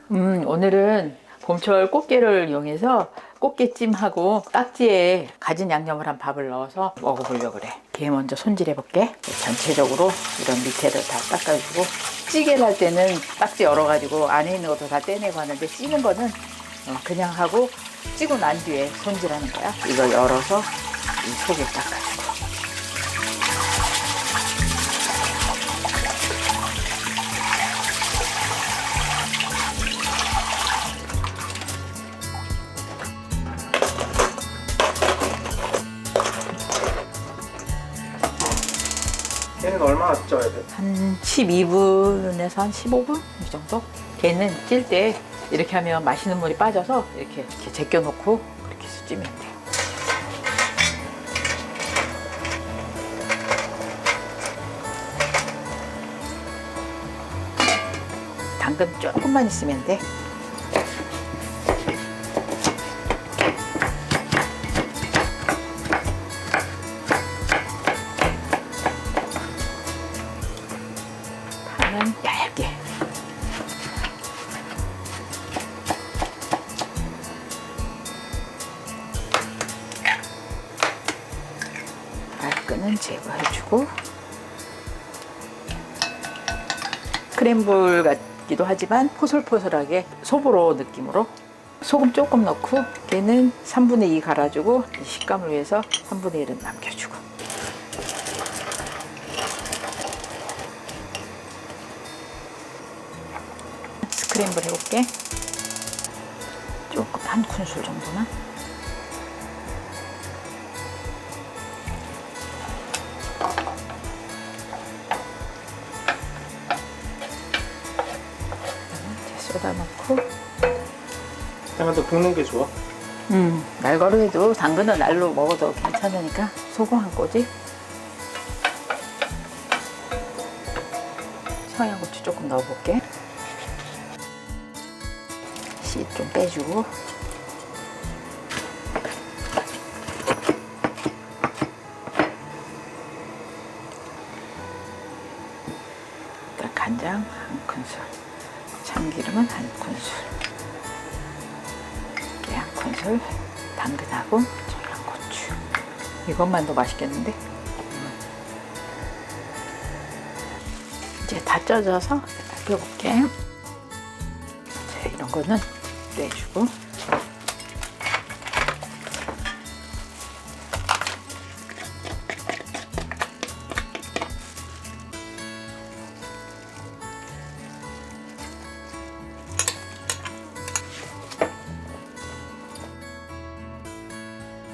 오늘은 봄철 꽃게를 이용해서 꽃게찜하고 딱지에 가진 양념을 한 밥을 넣어서 먹어보려고 그래. 게 먼저 손질해 볼게. 전체적으로 이런 밑에를 다 닦아주고, 찌개를 할 때는 딱지 열어가지고 안에 있는 것도 다 떼내고 하는데, 찌는 거는 그냥 하고 찌고 난 뒤에 손질하는 거야. 이걸 열어서 이 속에 닦아주고. 얘는 얼마나 쪄야 돼? 한 12분에서 한 15분? 이 정도? 걔는 찔 때 이렇게 하면 맛있는 물이 빠져서 이렇게 제껴놓고 그렇게 해서 찌면 돼. 당근 조금만 있으면 돼. 파는 얇게. 말끈은 제거해주고, 크렘볼 같기도 하지만 포솔포솔하게 소보로 느낌으로 소금 조금 넣고, 걔는 3분의 2 갈아주고 이 식감을 위해서 3분의 1은 남겨주고. 스크램블 해볼게. 조금 한 큰술 정도만. 이제 쏟아놓고. 당근도 볶는 게 좋아? 날거로 해도 당근은 날로 먹어도 괜찮으니까 소금 한 꼬집. 청양고추 조금 넣어볼게. 씨 좀 빼주고. 간장 한 큰술, 참기름은 한 큰술, 이렇게 한 큰술, 당근하고 청양고추. 이것만 더 맛있겠는데? 이제 다 쪄져서 펴볼게. 자, 이런 거는 빼주고.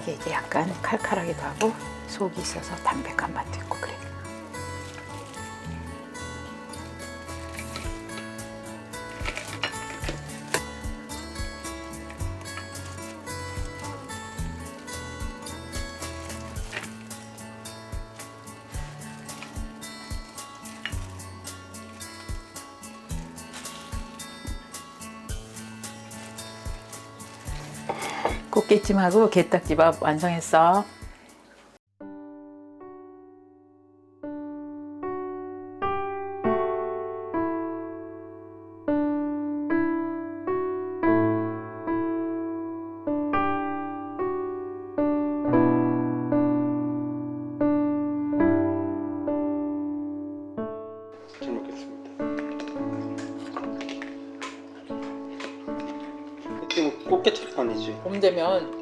이게 약간 칼칼하기도 하고 속이 있어서 담백한 맛도 있고 그래. 꽃게찜하고 게딱지밥 완성했어. 잘 먹겠습니다. 지금 꽃게철이 아니지? 봄 되면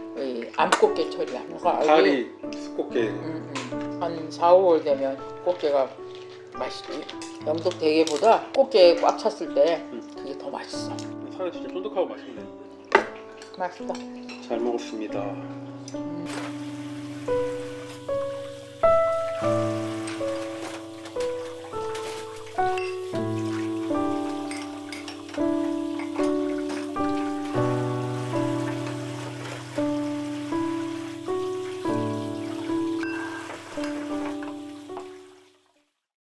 암꽃게철이야. 가을이 숯꽃게. 한 4, 5월 되면 꽃게가 맛있지. 영덕 대게보다 꽃게 꽉 찼을 때 그게 더 맛있어. 살이 진짜 쫀득하고 맛있네. 맛있다. 잘 먹었습니다.